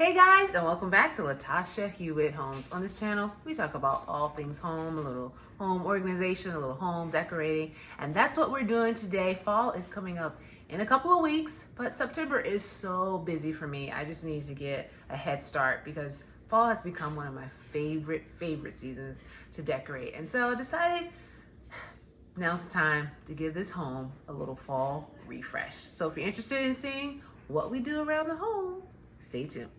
Hey guys, and welcome back to Latasha Hewitt Homes. On this channel, we talk about all things home, a little home organization, a little home decorating, and that's what we're doing today. Fall is coming up in a couple of weeks, but September is so busy for me. I just need to get a head start because fall has become one of my favorite seasons to decorate. And so I decided now's the time to give this home a little fall refresh. So if you're interested in seeing what we do around the home, stay tuned.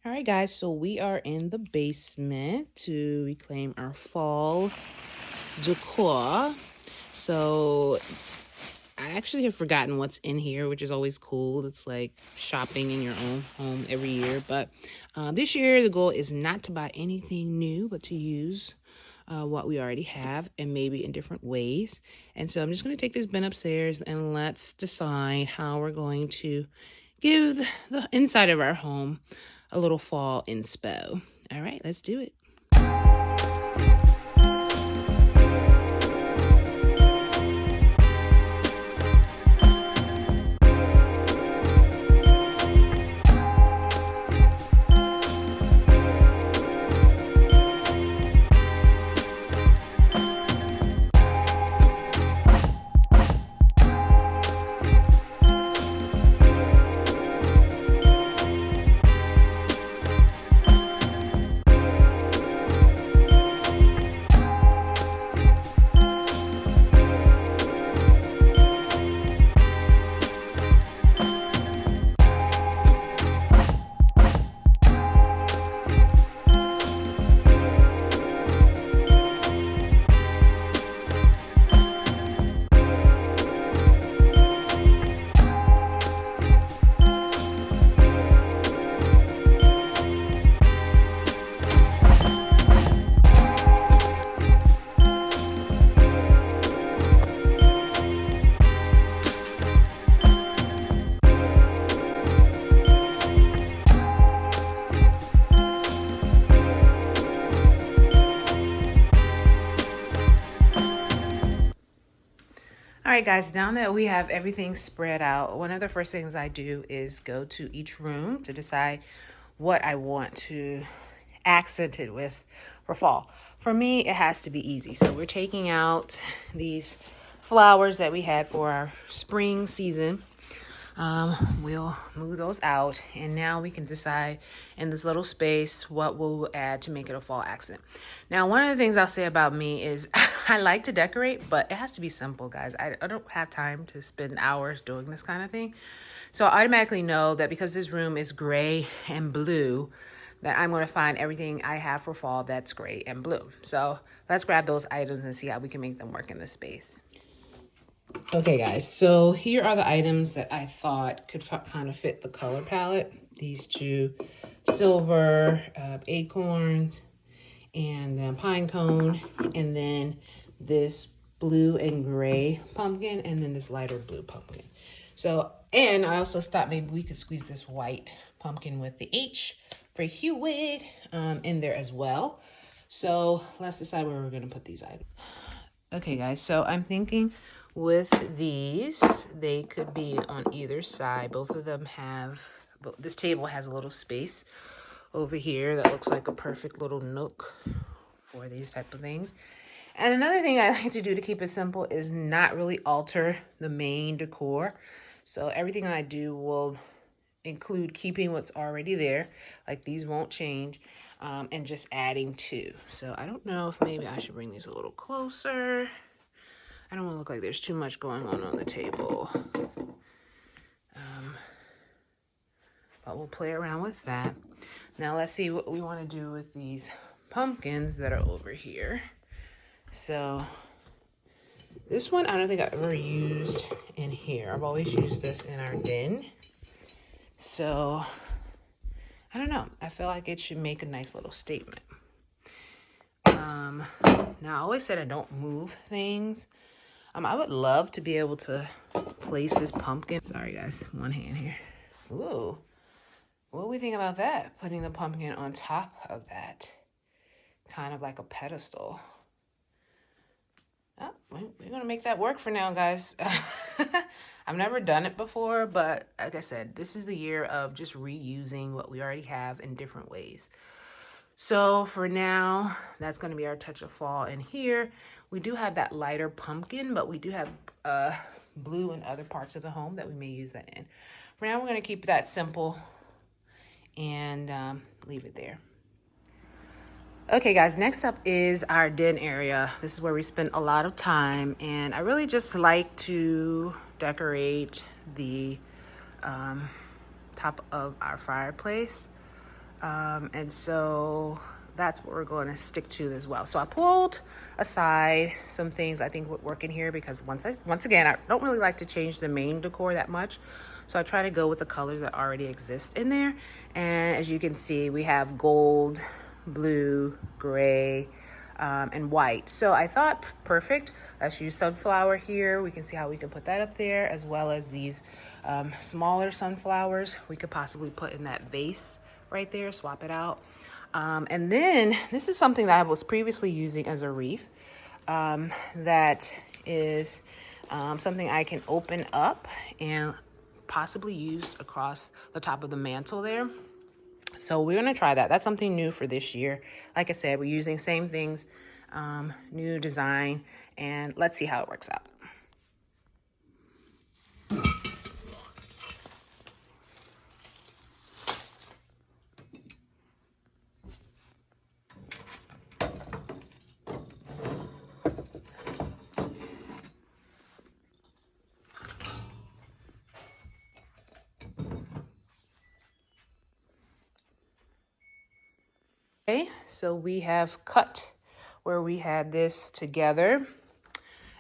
All right, guys, so we are in the basement to reclaim our fall decor. So I actually have forgotten what's in here, which is always cool. It's like shopping in your own home every year. But this year, the goal is not to buy anything new, but to use what we already have and maybe in different ways. And so I'm just going to take this bin upstairs and let's decide how we're going to give the inside of our home a little fall inspo. All right, let's do it. All right, guys, now that we have everything spread out, one of the first things I do is go to each room to decide what I want to accent it with for fall. For me, it has to be easy. So we're taking out these flowers that we had for our spring season. We'll move those out, and now we can decide in this little space what we'll add to make it a fall accent. Now, one of the things I'll say about me is I like to decorate, but it has to be simple, guys. I don't have time to spend hours doing this kind of thing. So I automatically know that because this room is gray and blue, that I'm going to find everything I have for fall that's gray and blue. So let's grab those items and see how we can make them work in this space. Okay, guys, so here are the items that I thought could kind of fit the color palette. These two silver acorns and pine cone, and then this blue and gray pumpkin, and then this lighter blue pumpkin. So, and I also thought maybe we could squeeze this white pumpkin with the H for Hewitt in there as well. So let's decide where we're going to put these items. Okay, guys, so I'm thinking with these, they could be on either side. Both of them have, this table has a little space over here that looks like a perfect little nook for these type of things. And another thing I like to do to keep it simple is not really alter the main decor. So everything I do will include keeping what's already there, like these won't change, and just adding to. So I don't know if maybe I should bring these a little closer. I don't want to look like there's too much going on the table. But we'll play around with that. Now let's see what we want to do with these pumpkins that are over here. So this one, I don't think I've ever used in here. I've always used this in our den. So I don't know. I feel like it should make a nice little statement. Now I always said I don't move things. I would love to be able to place this pumpkin. Sorry guys, one hand here. Ooh, what do we think about that? Putting the pumpkin on top of that, kind of like a pedestal. Oh, we're gonna make that work for now, guys. I've never done it before, but like I said, this is the year of just reusing what we already have in different ways. So for now, that's going to be our touch of fall in here. We do have that lighter pumpkin, but we do have blue in other parts of the home that we may use that in. For now, we're going to keep that simple and leave it there. Okay, guys, next up is our den area. This is where we spend a lot of time, and I really just like to decorate the top of our fireplace. And so that's what we're going to stick to as well. So I pulled aside some things I think would work in here because once again, I don't really like to change the main decor that much. So I try to go with the colors that already exist in there. And as you can see, we have gold, blue, gray, and white. So I thought perfect. Let's use sunflower here. We can see how we can put that up there, as well as these smaller sunflowers we could possibly put in that vase right there, swap it out. And then this is something that I was previously using as a wreath. That is something I can open up and possibly used across the top of the mantle there. So we're gonna try that. That's something new for this year. Like I said, we're using same things, new design, and let's see how it works out. Okay, so we have cut where we had this together,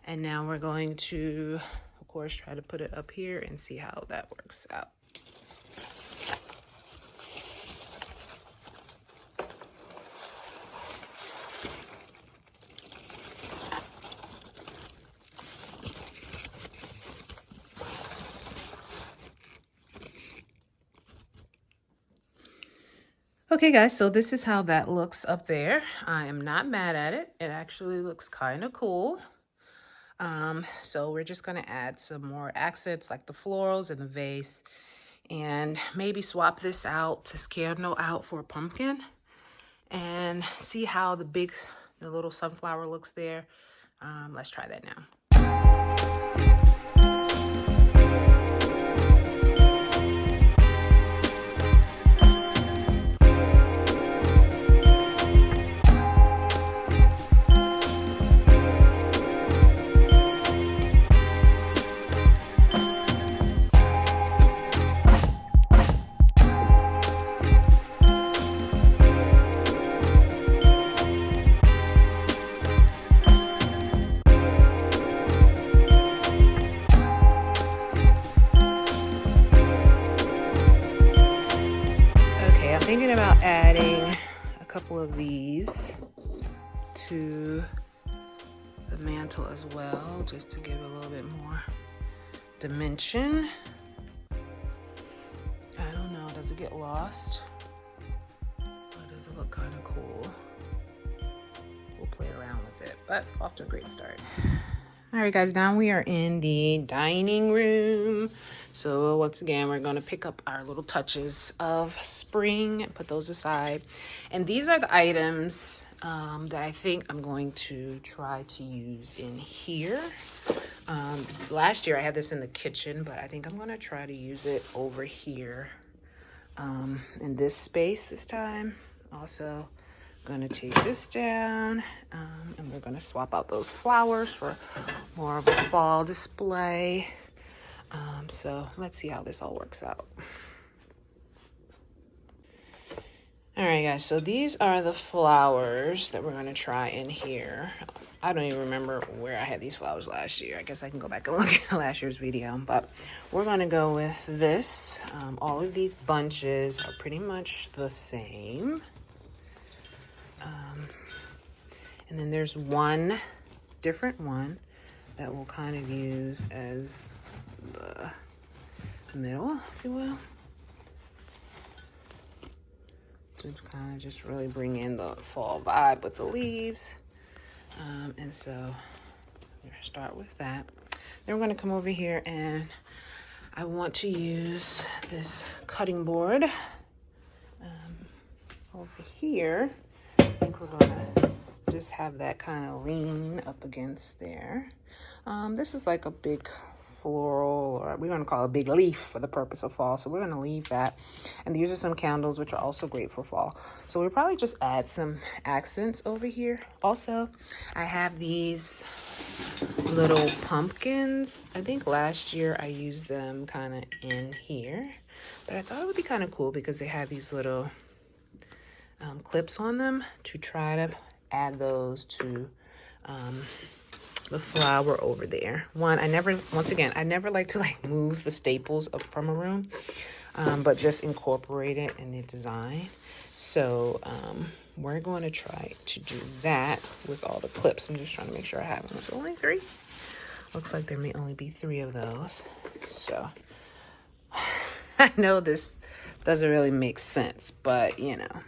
and now we're going to, of course, try to put it up here and see how that works out. Okay, guys, so this is how that looks up there. I am not mad at it. It actually looks kind of cool. So we're just going to add some more accents like the florals and the vase, and maybe swap this out to candle out for a pumpkin, and see how the little sunflower looks there. Let's try that now. Thinking about adding a couple of these to the mantle as well, just to give a little bit more dimension. I don't know, does it get lost? Or does it look kind of cool? We'll play around with it, but off to a great start. All right, guys, now we are in the dining room. So once again, we're going to pick up our little touches of spring and put those aside. And these are the items that I think I'm going to try to use in here. Last year I had this in the kitchen, but I think I'm going to try to use it over here in this space this time. Also, gonna take this down, and we're gonna swap out those flowers for more of a fall display. So let's see how this all works out. All right, guys, so these are the flowers that we're gonna try in here. I don't even remember where I had these flowers last year. I guess I can go back and look at last year's video, but we're gonna go with this. All of these bunches are pretty much the same. And then there's one different one that we'll kind of use as the middle, if you will. to kind of just really bring in the fall vibe with the leaves. And so we're gonna start with that. Then we're gonna come over here and I want to use this cutting board over here. I think we're gonna just have that kind of lean up against there. This is like a big floral, or we're gonna call it a big leaf for the purpose of fall. So we're gonna leave that. And these are some candles, which are also great for fall. So we'll probably just add some accents over here. Also, I have these little pumpkins. I think last year I used them kind of in here, but I thought it would be kind of cool because they have these little clips on them to try to add those to the flower over there. I never like to like move the staples up from a room, but just incorporate it in the design. So we're going to try to do that with all the clips. I'm just trying to make sure I have them. It's only 3. Looks like there may only be 3 of those. So I know this doesn't really make sense, but you know,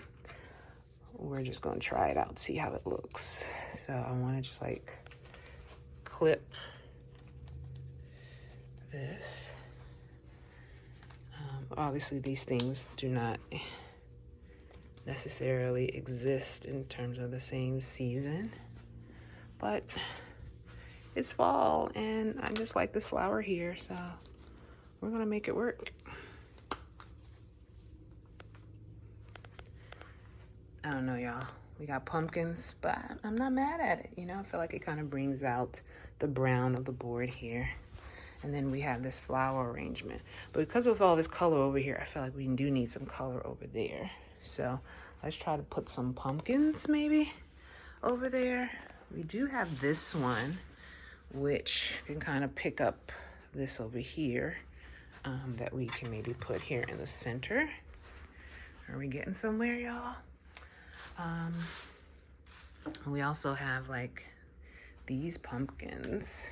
we're just going to try it out, see how it looks. So I want to just like clip this. Obviously these things do not necessarily exist in terms of the same season, but it's fall and I just like this flower here, so we're gonna make it work. I don't know, y'all. We got pumpkins, but I'm not mad at it. You know, I feel like it kind of brings out the brown of the board here. And then we have this flower arrangement. But because of all this color over here, I feel like we do need some color over there. So let's try to put some pumpkins maybe over there. We do have this one, which can kind of pick up this over here, that we can maybe put here in the center. Are we getting somewhere, y'all? We also have like these pumpkins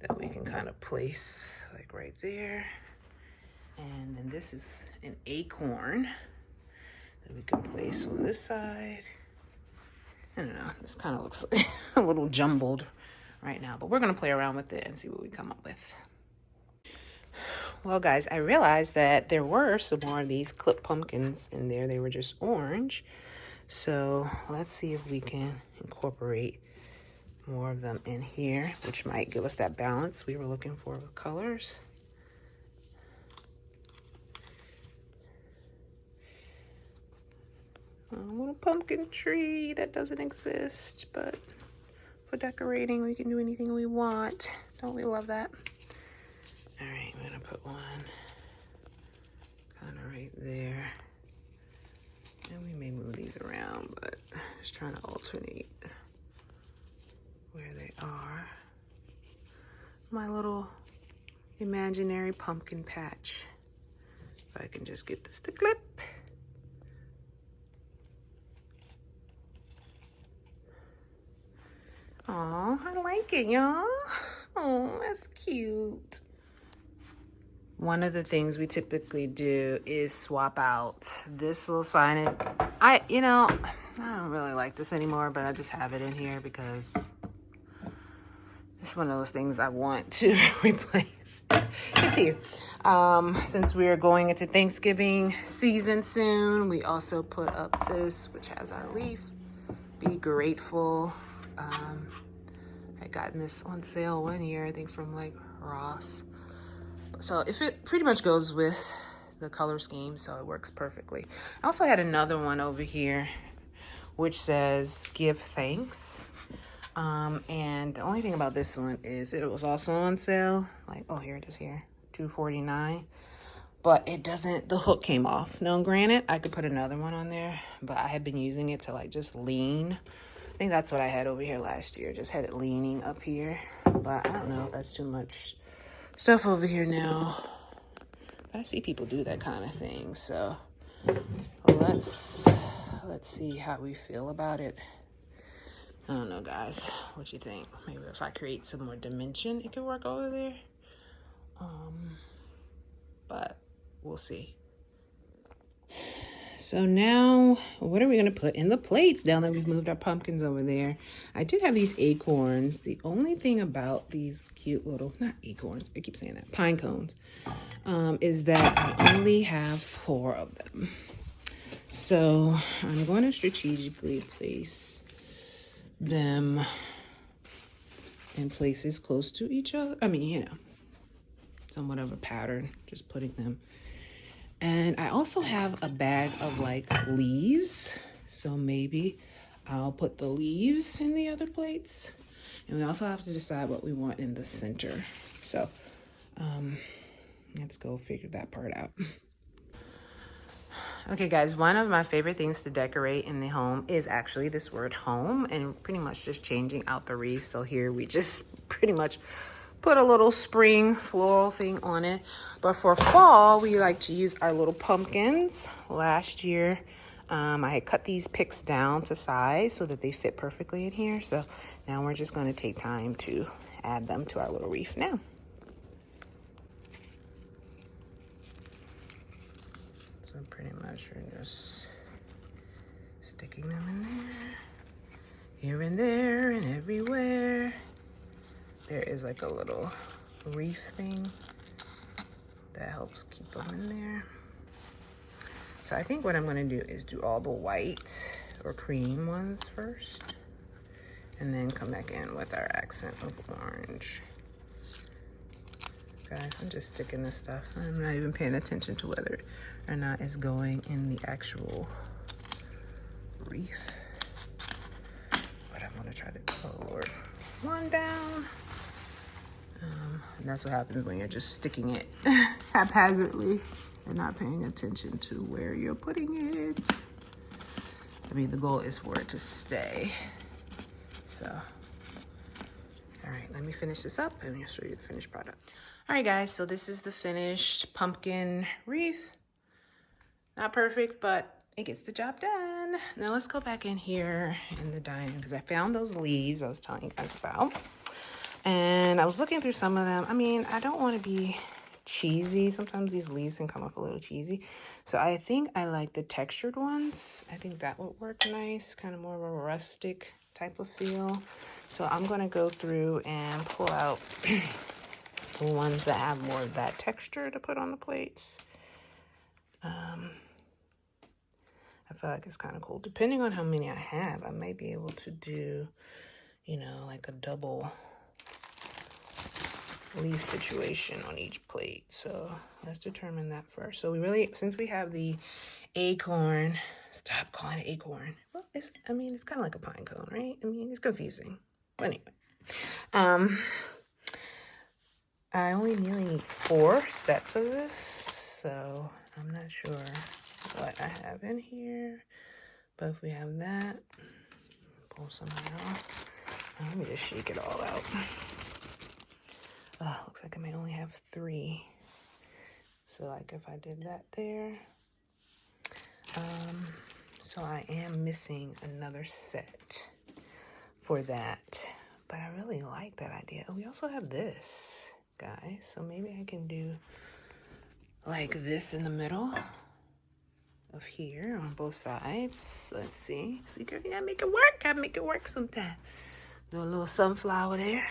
that we can kind of place like right there. And then this is an acorn that we can place on this side. I don't know, this kind of looks like a little jumbled right now, but we're gonna play around with it and see what we come up with. Well guys, I realized that there were some more of these clip pumpkins in there. They were just orange. So let's see if we can incorporate more of them in here, which might give us that balance we were looking for with colors. A little pumpkin tree that doesn't exist, but for decorating, we can do anything we want. Don't we love that? All right, I'm gonna put one kind of right there. And we may move these around, but just trying to alternate where they are. My little imaginary pumpkin patch. If I can just get this to clip. Oh, I like it, y'all. Oh, that's cute. One of the things we typically do is swap out this little signage. I don't really like this anymore, but I just have it in here because it's one of those things I want to replace. It's here. Since we're going into Thanksgiving season soon, we also put up this, which has our leaf. Be grateful. I gotten this on sale one year, I think from like Ross. So if it pretty much goes with the color scheme, so it works perfectly. I also had another one over here which says give thanks. And the only thing about this one is it was also on sale. Like, oh, here it is here, $2.49. But it doesn't, the hook came off. Now, granted, I could put another one on there, but I had been using it to like just lean. I think that's what I had over here last year. Just had it leaning up here. But I don't know if that's too much stuff over here now. But I see people do that kind of thing. So let's see how we feel about it. I don't know, guys. What you think? Maybe if I create some more dimension, it could work over there. But we'll see. So now, what are we going to put in the plates now that we've moved our pumpkins over there? I did have these acorns. The only thing about these cute little, not acorns, I keep saying that, pine cones, is that I only have 4 of them. So I'm going to strategically place them in places close to each other. I mean, you know, somewhat of a pattern, just putting them. And I also have a bag of like leaves. So maybe I'll put the leaves in the other plates. And we also have to decide what we want in the center. So let's go figure that part out. Okay guys, one of my favorite things to decorate in the home is actually this word home, and pretty much just changing out the wreath. So here we just pretty much put a little spring floral thing on it. But for fall, we like to use our little pumpkins. Last year, I had cut these picks down to size so that they fit perfectly in here. So now we're just going to take time to add them to our little wreath now. So pretty much we're just sticking them in there, here and there and everywhere. There is like a little wreath thing that helps keep them in there. So I think what I'm going to do is do all the white or cream ones first, and then come back in with our accent of orange. Guys, I'm just sticking this stuff. I'm not even paying attention to whether or not it's going in the actual wreath. But I'm going to try to color one down. And that's what happens when you're just sticking it haphazardly and not paying attention to where you're putting it. I mean, the goal is for it to stay. So, all right, let me finish this up and I'll show you the finished product. All right, guys, so this is the finished pumpkin wreath. Not perfect, but it gets the job done. Now let's go back in here in the dining because I found those leaves I was telling you guys about. And I was looking through some of them. I mean, I don't want to be cheesy. Sometimes these leaves can come off a little cheesy. So I think I like the textured ones. I think that would work nice. Kind of more of a rustic type of feel. So I'm going to go through and pull out the ones that have more of that texture to put on the plates. I feel like it's kind of cool. Depending on how many I have, I might be able to do, you know, like a double leaf situation on each plate. So let's determine that first. So we really, since we have the acorn, stop calling it acorn. Well, I mean, it's kind of like a pine cone, right? I mean, it's confusing. But anyway, I only really need 4 sets of this, so I'm not sure what I have in here. But if we have that, pull some of it off. Let me just shake it all out. Looks like I may only have 3. So like if I did that there. So I am missing another set for that. But I really like that idea. We also have this, guys. So maybe I can do like this in the middle of here on both sides. Let's see. So you gotta make it work. Gotta make it work sometime. Do a little sunflower there.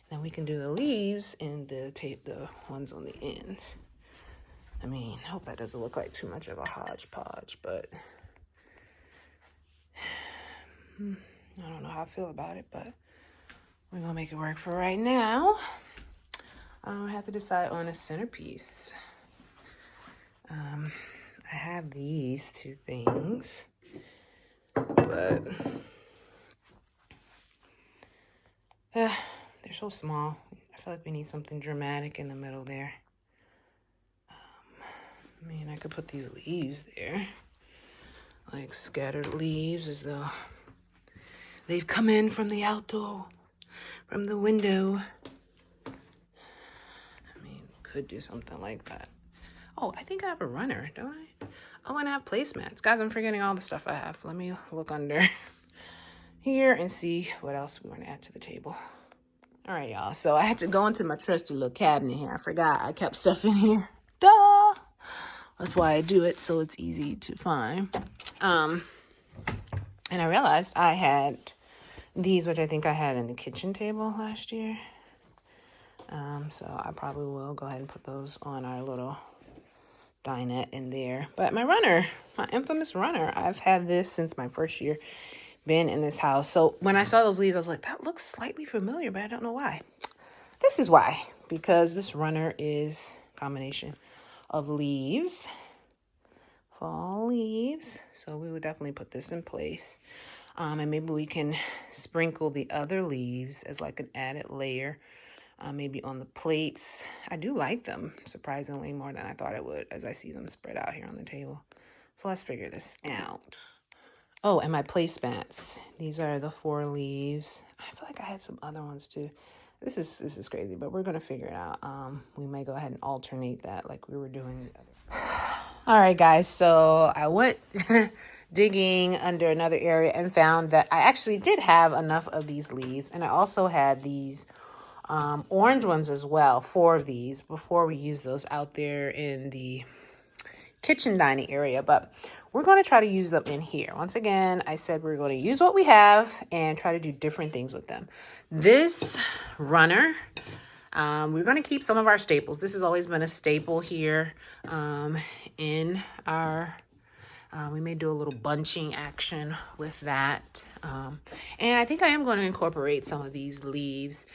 Then we can do the leaves and the ones on the end. I mean, I hope that doesn't look like too much of a hodgepodge, but I don't know how I feel about it, but we're gonna make it work for right now. I have to decide on a centerpiece. I have these 2 things, but they're so small. I feel like we need something dramatic in the middle there. I mean, I could put these leaves there, like scattered leaves, as though they've come in from the outdoor, from the window. I mean, could do something like that. Oh, I think I have a runner, don't I? Oh, and I have placemats. Guys, I'm forgetting all the stuff I have. Let me look under here and see what else we want to add to the table. All right, y'all. So I had to go into my trusty little cabinet here. I forgot I kept stuff in here. Duh! That's why I do it, so it's easy to find. And I realized I had these, which I think I had in the kitchen table last year. So I probably will go ahead and put those on our little dinette in there. But my runner, my infamous runner, I've had this since my first year been in this house. So when I saw those leaves, I was like, that looks slightly familiar, but I don't know why. This is why, because this runner is a combination of leaves, fall leaves. So we would definitely put this in place. And maybe we can sprinkle the other leaves as like an added layer, maybe on the plates. I do like them, surprisingly, more than I thought I would, as I see them spread out here on the table. So let's figure this out. Oh, and my placemats. These are the 4 leaves. I feel like I had some other ones too. This is crazy, but we're gonna figure it out. We may go ahead and alternate that like we were doing the other. All right, guys. So I went digging under another area and found that I actually did have enough of these leaves, and I also had these orange ones as well, 4 of these, before we use those out there in the kitchen dining area. But we're going to try to use them in here. Once again, I said we're going to use what we have and try to do different things with them. This runner, we're going to keep some of our staples. This has always been a staple here in our, we may do a little bunching action with that. And I think I am going to incorporate some of these leaves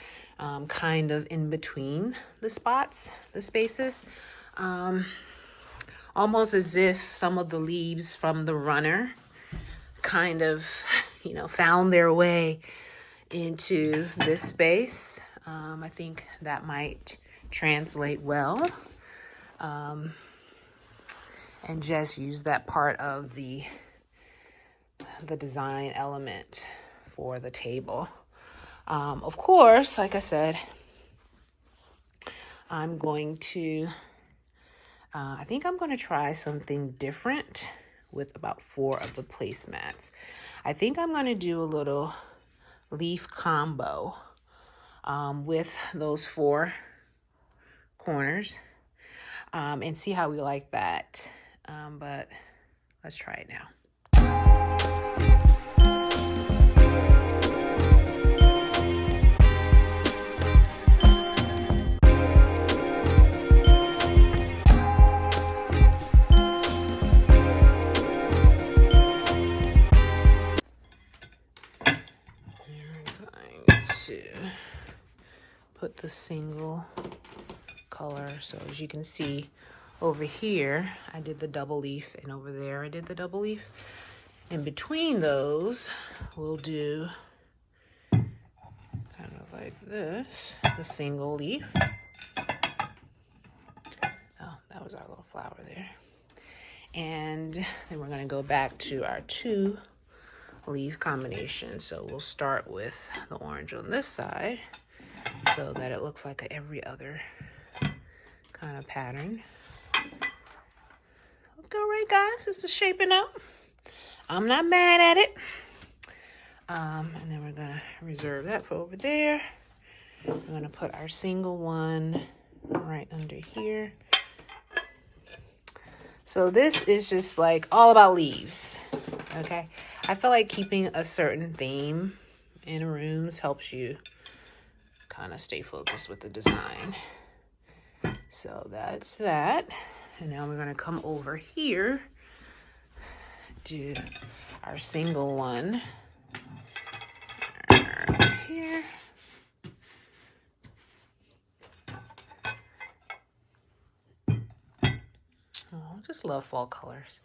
kind of in between the spots, the spaces. Almost as if some of the leaves from the runner kind of, found their way into this space. I think that might translate well. And just use that part of the design element for the table. Of course, like I said, I'm going to I think I'm going to try something different with about 4 of the placemats. I think I'm going to do a little leaf combo with those 4 corners and see how we like that. But let's try it now. Put the single color. So as you can see over here, I did the double leaf, and over there I did the double leaf. In between those, we'll do kind of like this, the single leaf. Oh, that was our little flower there. And then we're going to go back to our 2 leaf combination. So we'll start with the orange on this side, so that it looks like every other kind of pattern. Look, all right, guys, this is shaping up. I'm not mad at it. And then we're gonna reserve that for over there. We're gonna put our single one right under here. So this is just like all about leaves, okay? I feel like keeping a certain theme in rooms helps you kind of stay focused with the design. So that's that. And now we're going to come over here, do our single one right here. Oh, just love fall colors.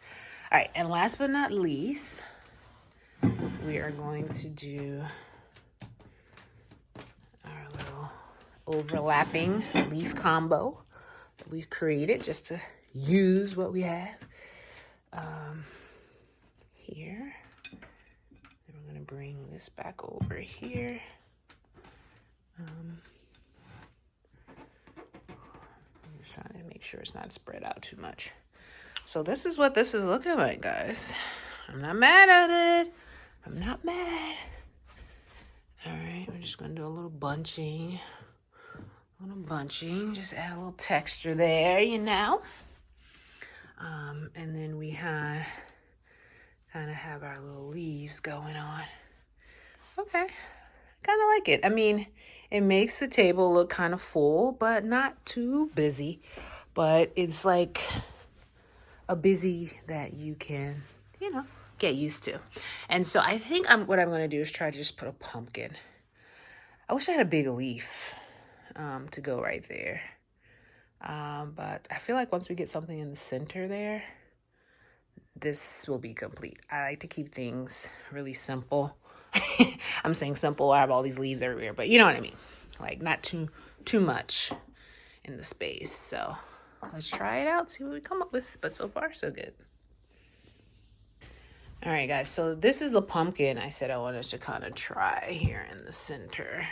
All right, and last but not least, we are going to do our little overlapping leaf combo that we've created just to use what we have here. And we're going to bring this back over here. I'm just trying to make sure it's not spread out too much. So this is what this is looking like, guys. I'm not mad at it. I'm not mad. All right, we're just going to do a little bunching. Just add a little texture there, And then we kind of have our little leaves going on. Okay, kind of like it. I mean, it makes the table look kind of full, but not too busy. But it's like a busy that you can, you know, get used to. And so I think what I'm going to do is try to just put a pumpkin. I wish I had a big leaf to go right there. But I feel like once we get something in the center there, this will be complete. I like to keep things really simple. I'm saying simple. I have all these leaves everywhere, but you know what I mean. Like not too much in the space. So let's try it out, see what we come up with. But so far, so good. All right, guys. So this is the pumpkin I said I wanted to kind of try here in the center.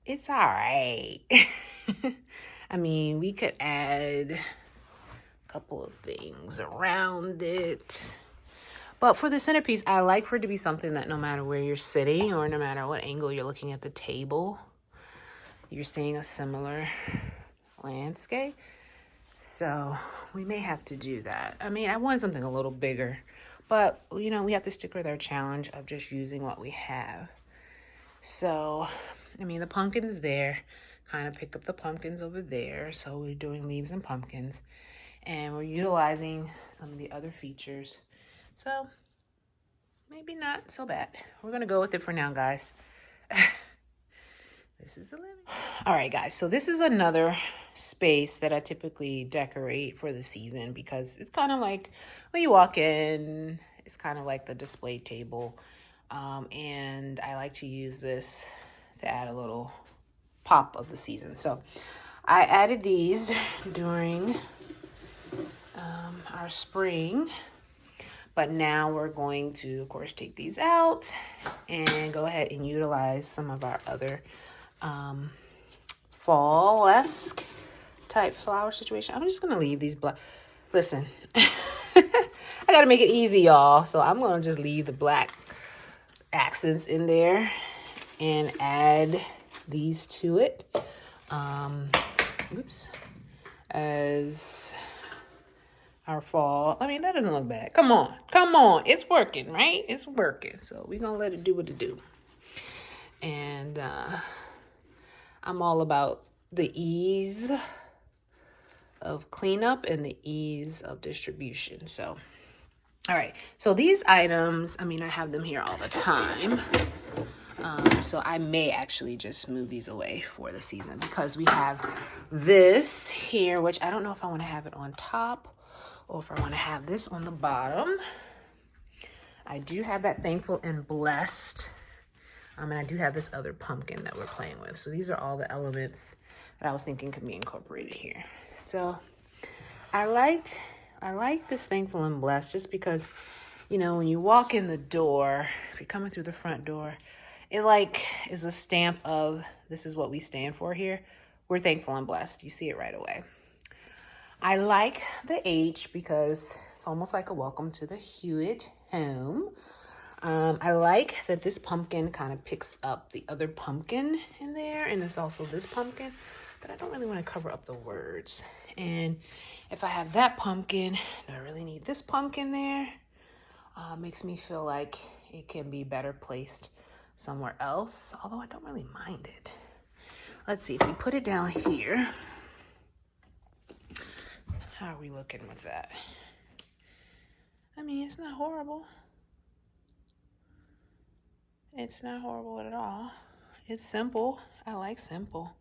It's all right. I mean, we could add a couple of things around it. But for the centerpiece, I like for it to be something that no matter where you're sitting or no matter what angle you're looking at the table, you're seeing a similar landscape. So we may have to do that. I mean, I wanted something a little bigger, but you know, we have to stick with our challenge of just using what we have. So, I mean, the pumpkin's there. Kind of pick up the pumpkins over there. So we're doing leaves and pumpkins. And we're utilizing some of the other features. So maybe not so bad. We're going to go with it for now, guys. This is the living. All right, guys. So this is another space that I typically decorate for the season because it's kind of like when you walk in, it's kind of like the display table. And I like to use this to add a little pop of the season. So I added these during our spring, but now we're going to, of course, take these out and go ahead and utilize some of our other fall-esque type flower situation. I'm just gonna leave these black. Listen, I gotta make it easy, y'all. So I'm gonna just leave the black accents in there and add these to it. Oops. As our fall. I mean, that doesn't look bad. Come on. It's working, right? It's working. So we're gonna let it do what it do. And I'm all about the ease of cleanup and the ease of distribution. So, all right. So these items, I mean, I have them here all the time. So I may actually just move these away for the season because we have this here, which I don't know if I want to have it on top or if I want to have this on the bottom. I do have that thankful and blessed. And I do have this other pumpkin that we're playing with. So these are all the elements that I was thinking could be incorporated here. So I like this thankful and blessed just because, you know, when you walk in the door, if you're coming through the front door, it like is a stamp of this is what we stand for here. We're thankful and blessed. You see it right away. I like the H because it's almost like a welcome to the Hewitt home. I like that this pumpkin kind of picks up the other pumpkin in there, and it's also this pumpkin, but I don't really want to cover up the words. And if I have that pumpkin, do I really need this pumpkin there? Makes me feel like it can be better placed somewhere else, although I don't really mind it. Let's see, if we put it down here, how are we looking with that? I mean, it's not horrible. It's not horrible at all. It's simple. I like simple.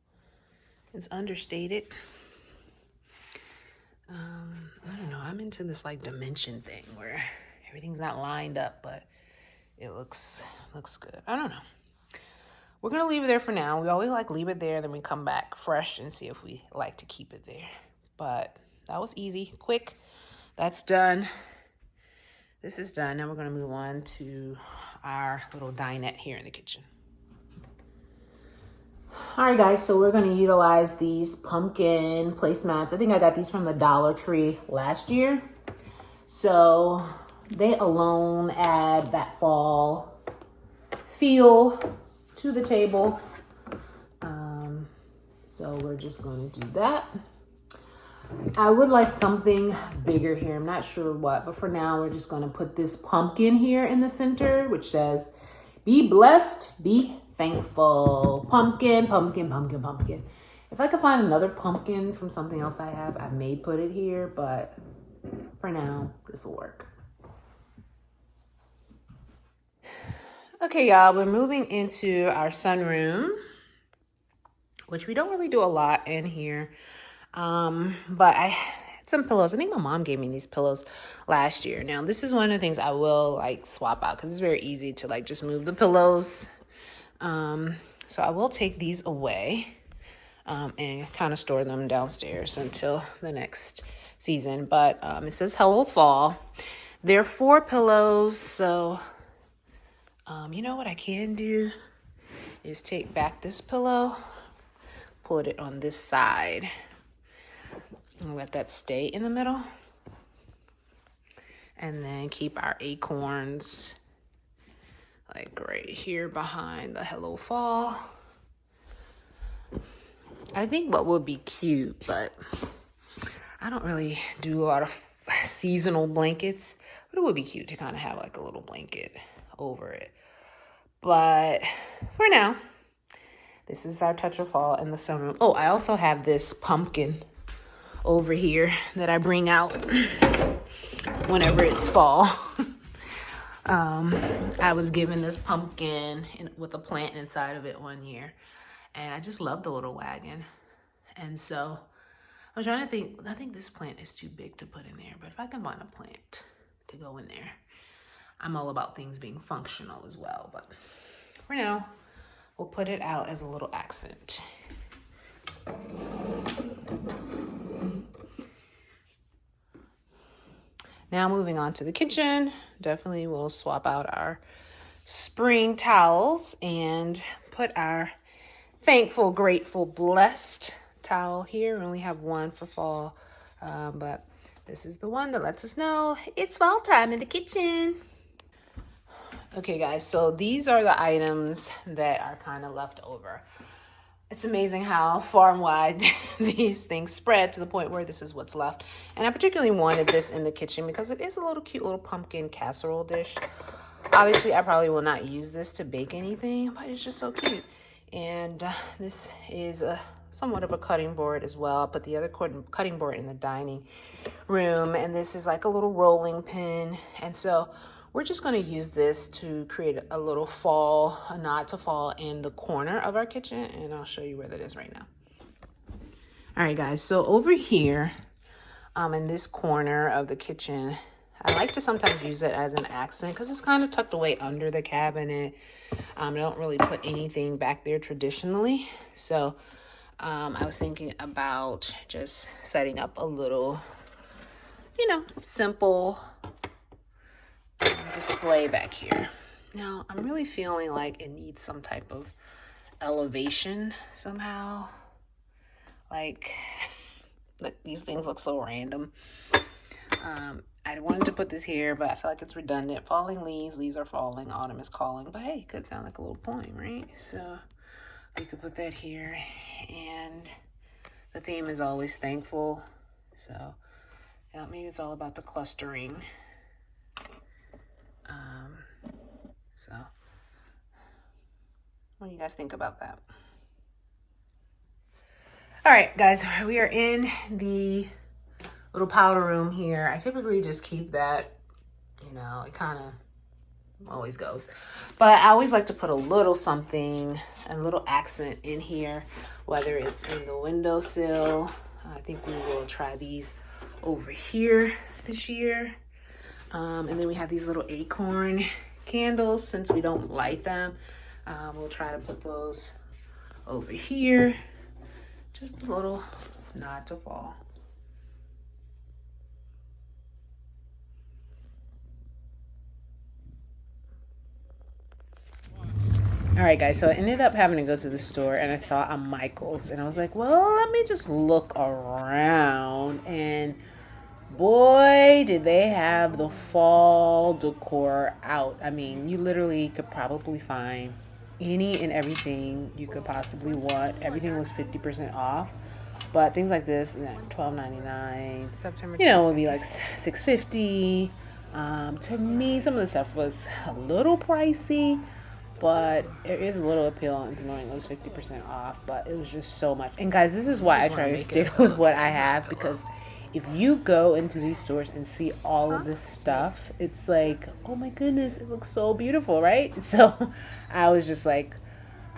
It's understated. I don't know. I'm into this like dimension thing where everything's not lined up, but it looks good. I don't know. We're going to leave it there for now. We always like leave it there, then we come back fresh and see if we like to keep it there. But that was easy, quick. That's done. This is done. Now we're going to move on to our little dinette here in the kitchen. All right, guys, so we're going to utilize these pumpkin placemats. I think I got these from the Dollar Tree last year. So they alone add that fall feel to the table. So we're just going to do that. I would like something bigger here. I'm not sure what, but for now, we're just going to put this pumpkin here in the center, which says, be blessed, be thankful. Pumpkin, pumpkin, pumpkin, pumpkin. If I could find another pumpkin from something else I have, I may put it here, but for now, this will work. Okay, y'all, we're moving into our sunroom, which we don't really do a lot in here. But I had some pillows. I think my mom gave me these pillows last year. Now, this is one of the things I will like swap out because it's very easy to like just move the pillows. So I will take these away and kind of store them downstairs until the next season. But it says Hello Fall. There are 4 pillows, so you know what I can do is take back this pillow, put it on this side, and let that stay in the middle. And then keep our acorns like right here behind the Hello Fall. I think what would be cute, but I don't really do a lot of seasonal blankets, but it would be cute to kind of have like a little blanket over it. But for now, this is our touch of fall in the sunroom. Oh, I also have this pumpkin over here that I bring out whenever it's fall. I was given this pumpkin with a plant inside of it one year, and I just love the little wagon. And so I was trying to think, I think this plant is too big to put in there, but if I can find a plant to go in there, I'm all about things being functional as well. But for now, we'll put it out as a little accent. Now moving on to the kitchen, definitely we'll swap out our spring towels and put our thankful, grateful, blessed towel here. We only have one for fall, but this is the one that lets us know it's fall time in the kitchen. Okay guys, so these are the items that are kind of left over. It's amazing how far and wide these things spread to the point where this is what's left. And I particularly wanted this in the kitchen because it is a little cute little pumpkin casserole dish. Obviously, I probably will not use this to bake anything, but it's just so cute. And this is somewhat of a cutting board as well. I put the other cutting board in the dining room, and this is like a little rolling pin. And so we're just going to use this to create a little fall, a nod to fall in the corner of our kitchen. And I'll show you where that is right now. All right, guys. So over here in this corner of the kitchen, I like to sometimes use it as an accent because it's kind of tucked away under the cabinet. I don't really put anything back there traditionally. So I was thinking about just setting up a little, simple display back here. Now, I'm really feeling like it needs some type of elevation somehow. Like these things look so random. I wanted to put this here, but I feel like it's redundant. Falling leaves are falling, autumn is calling. But hey, it could sound like a little poem, right? So we could put that here. And the theme is always thankful. So yeah, maybe it's all about the clustering. So what do you guys think about that? All right, guys, we are in the little powder room here. I typically just keep that, it kind of always goes. But I always like to put a little something, a little accent in here, whether it's in the windowsill. I think we will try these over here this year. And then we have these little acorn candles. Since we don't light them, we'll try to put those over here. Just a little nod to fall. All right, guys, so I ended up having to go to the store and I saw a Michael's and I was like, well, let me just look around. And boy, did they have the fall decor out. I mean, you literally could probably find any and everything you could possibly want. Everything was 50% off. But things like this, $12.99. September, you know, would be like $6.50. To me, some of the stuff was a little pricey, but there is a little appeal into knowing it was 50% off. But it was just so much. And guys, this is why I try to stick with what I have, because if you go into these stores and see all of this stuff, it's like, oh my goodness, it looks so beautiful, right? So I was just like,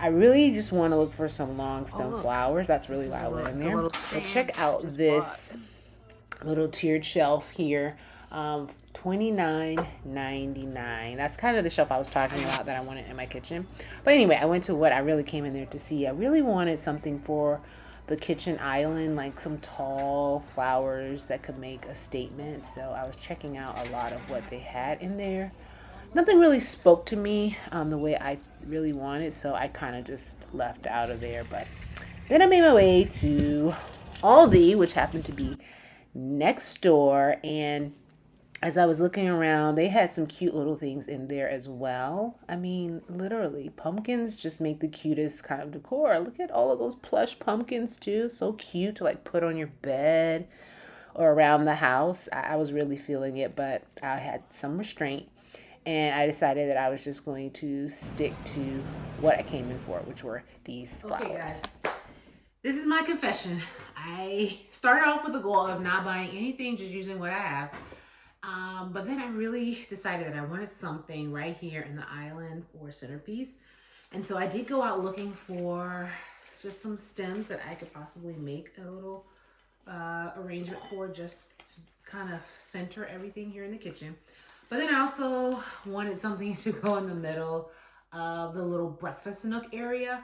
I really just want to look for some long stem flowers. That's really why I went in there. But check out this little tiered shelf here. $29.99. That's kind of the shelf I was talking about that I wanted in my kitchen. But anyway, I went to what I really came in there to see. I really wanted something for the kitchen island, like some tall flowers that could make a statement. So I was checking out a lot of what they had in there. Nothing really spoke to me the way I really wanted, so I kind of just left out of there. But then I made my way to Aldi, which happened to be next door, and as I was looking around, they had some cute little things in there as well. I mean, literally, pumpkins just make the cutest kind of decor. Look at all of those plush pumpkins too. So cute to like put on your bed or around the house. I was really feeling it, but I had some restraint. And I decided that I was just going to stick to what I came in for, which were these flowers. Okay, guys. This is my confession. I started off with the goal of not buying anything, just using what I have. But then I really decided that I wanted something right here in the island for a centerpiece. And so I did go out looking for just some stems that I could possibly make a little arrangement for, just to kind of center everything here in the kitchen. But then I also wanted something to go in the middle of the little breakfast nook area.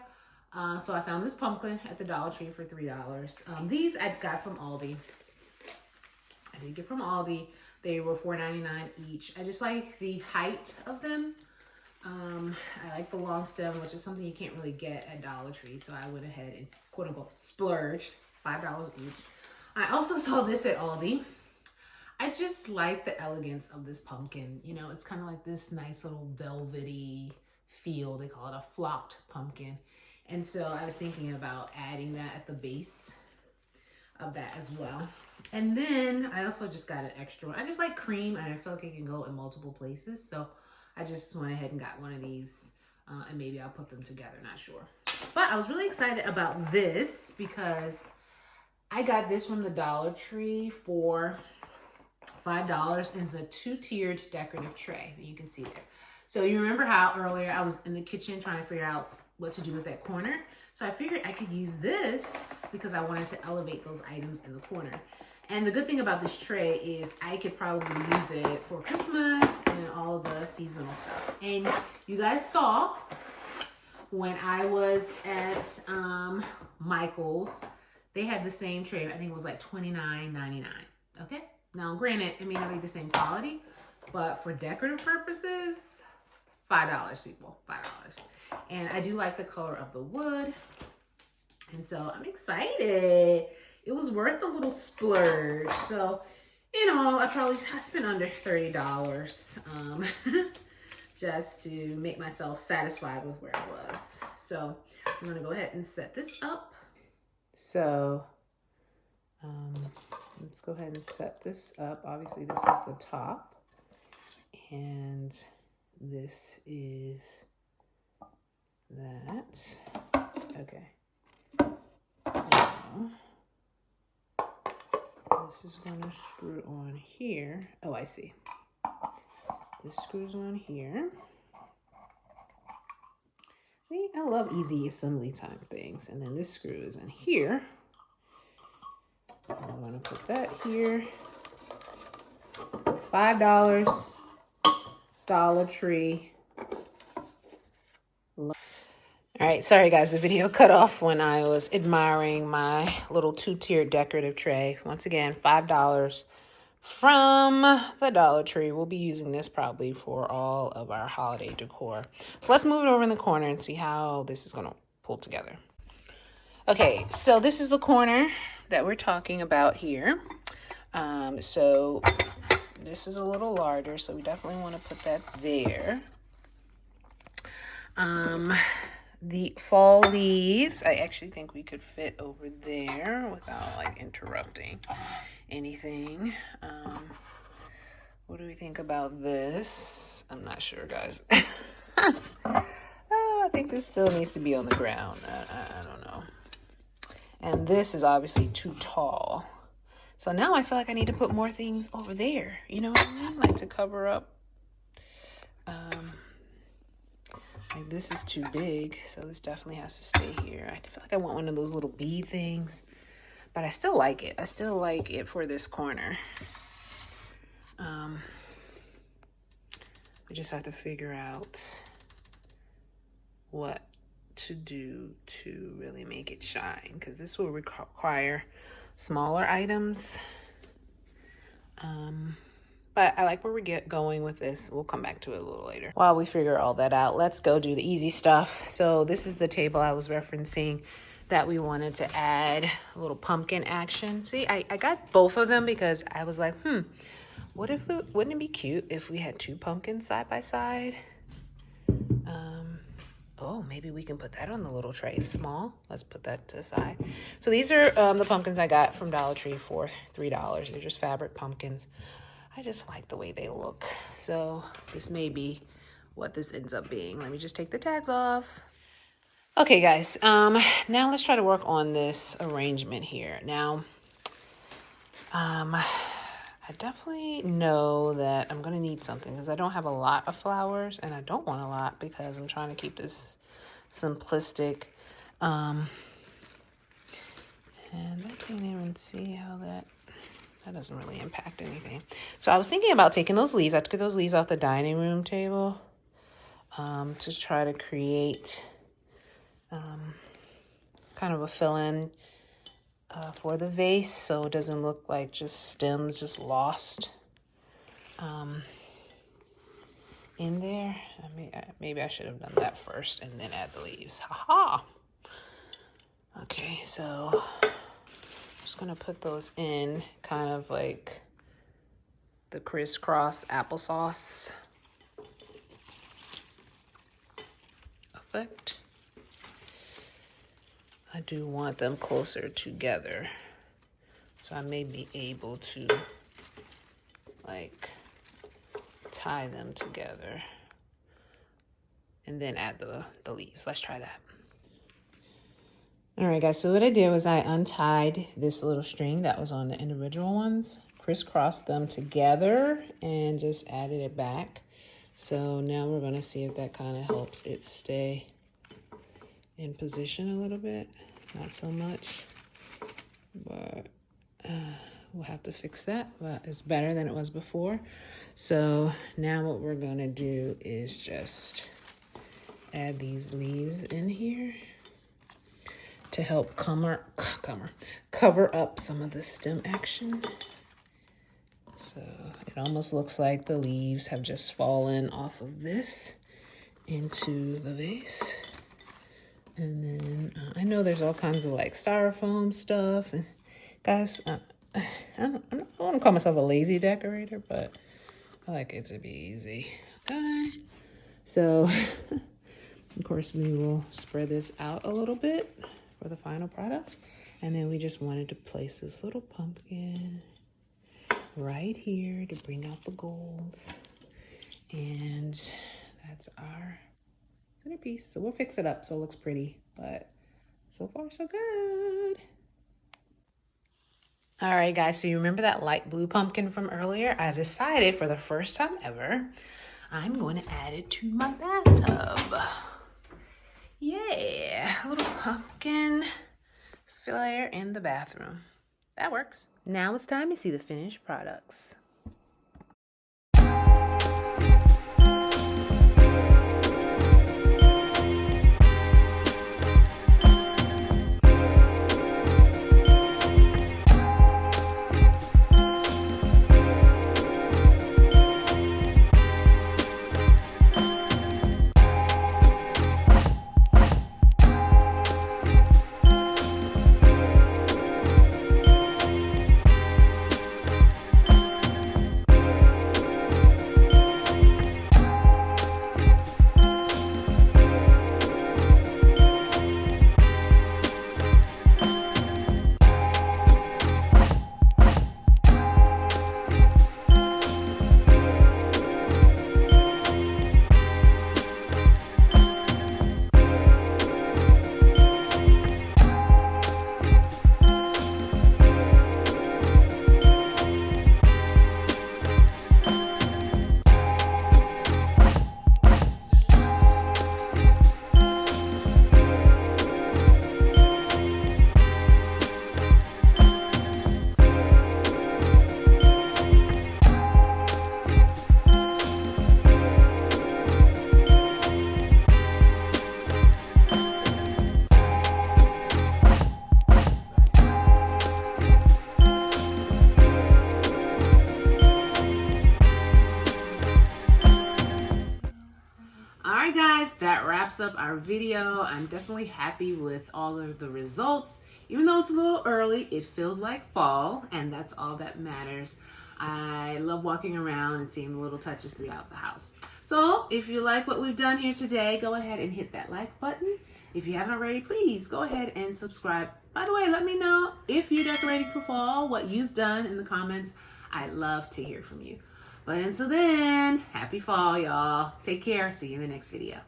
So I found this pumpkin at the Dollar Tree for $3. These I got from Aldi. I did get from Aldi. They were $4.99 each. I just like the height of them. I like the long stem, which is something you can't really get at Dollar Tree. So I went ahead and quote unquote splurged, $5 each. I also saw this at Aldi. I just like the elegance of this pumpkin. You know, it's kind of like this nice little velvety feel. They call it a flocked pumpkin. And so I was thinking about adding that at the base of that as well. And then I also just got an extra one. I just like cream, and I feel like it can go in multiple places. So I just went ahead and got one of these, and maybe I'll put them together, not sure. But I was really excited about this because I got this from the Dollar Tree for $5. It's a 2-tiered decorative tray that you can see there. So you remember how earlier I was in the kitchen trying to figure out what to do with that corner. So I figured I could use this because I wanted to elevate those items in the corner. And the good thing about this tray is I could probably use it for Christmas and all of the seasonal stuff. And you guys saw when I was at Michael's, they had the same tray. I think it was like $29.99. Okay. Now, granted, it may not be the same quality, but for decorative purposes, $5, people, $5. And I do like the color of the wood. And so I'm excited. It was worth a little splurge. So, you know, I spent under $30 just to make myself satisfied with where I was. So I'm going to go ahead and set this up. So let's go ahead and set this up. Obviously, this is the top, and this is that. Okay. So this is going to screw on here. Oh, I see. This screws on here. See, I love easy assembly time things. And then this screw is in here. I'm going to put that here. $5, Dollar Tree. All right, sorry guys, the video cut off when I was admiring my little 2-tiered decorative tray. Once again, $5 from the Dollar Tree. We'll be using this probably for all of our holiday decor. So let's move it over in the corner and see how this is going to pull together. Okay, so this is the corner that we're talking about here. So this is a little larger, so we definitely want to put that there. the fall leaves. I actually think we could fit over there without like interrupting anything. What do we think about this? I'm not sure, guys. I think this still needs to be on the ground. I don't know. And this is obviously too tall. So now I feel like I need to put more things over there. You know what I mean? Like to cover up. Like this is too big. So this definitely has to stay here. I feel like I want one of those little bead things. But I still like it. I still like it for this corner. We just have to figure out what to do to really make it shine, because this will require smaller items. But I like where we get going with this. We'll come back to it a little later. While we figure all that out, let's go do the easy stuff. So this is the table I was referencing that we wanted to add a little pumpkin action. See, I got both of them because I was like, wouldn't it be cute if we had two pumpkins side by side? Oh, maybe we can put that on the little tray. It's small. Let's put that to the side. So these are the pumpkins I got from Dollar Tree for $3. They're just fabric pumpkins. I just like the way they look. So this may be what this ends up being. Let me just take the tags off. Okay, guys. Now let's try to work on this arrangement here. Now, I definitely know that I'm going to need something because I don't have a lot of flowers, and I don't want a lot because I'm trying to keep this simplistic. And I can't even see how that doesn't really impact anything. So I was thinking about taking those leaves. I took those leaves off the dining room table to try to create kind of a fill-in for the vase, so it doesn't look like just stems just lost in there. Maybe I should have done that first and then add the leaves. Haha. Okay, so I'm just gonna put those in kind of like the crisscross applesauce effect. I do want them closer together, so I may be able to like tie them together and then add the leaves. Let's try that. All right, guys, so what I did was I untied this little string that was on the individual ones, crisscrossed them together, and just added it back. So now we're gonna see if that kind of helps it stay in position a little bit. Not so much, but we'll have to fix that, but it's better than it was before. So now what we're gonna do is just add these leaves in here to help cover up some of the stem action. So it almost looks like the leaves have just fallen off of this into the vase. And then I know there's all kinds of like styrofoam stuff. And guys, I don't want to call myself a lazy decorator, but I like it to be easy. Okay. So, of course, we will spread this out a little bit for the final product. And then we just wanted to place this little pumpkin right here to bring out the golds. And that's our centerpiece. So we'll fix it up so it looks pretty, but so far so good. All right, guys, so you remember that light blue pumpkin from earlier? I decided for the first time ever, I'm going to add it to my bathtub. Yeah, a little pumpkin flair in the bathroom. That works. Now it's time to see the finished products. that wraps up our video. I'm definitely happy with all of the results. Even though it's a little early, it feels like fall, and that's all that matters. I love walking around and seeing the little touches throughout the house. So if you like what we've done here today, go ahead and hit that like button. If you haven't already, please go ahead and subscribe. By the way, let me know if you're decorating for fall, what you've done in the comments. I'd love to hear from you. But until then, happy fall, y'all. Take care. See you in the next video.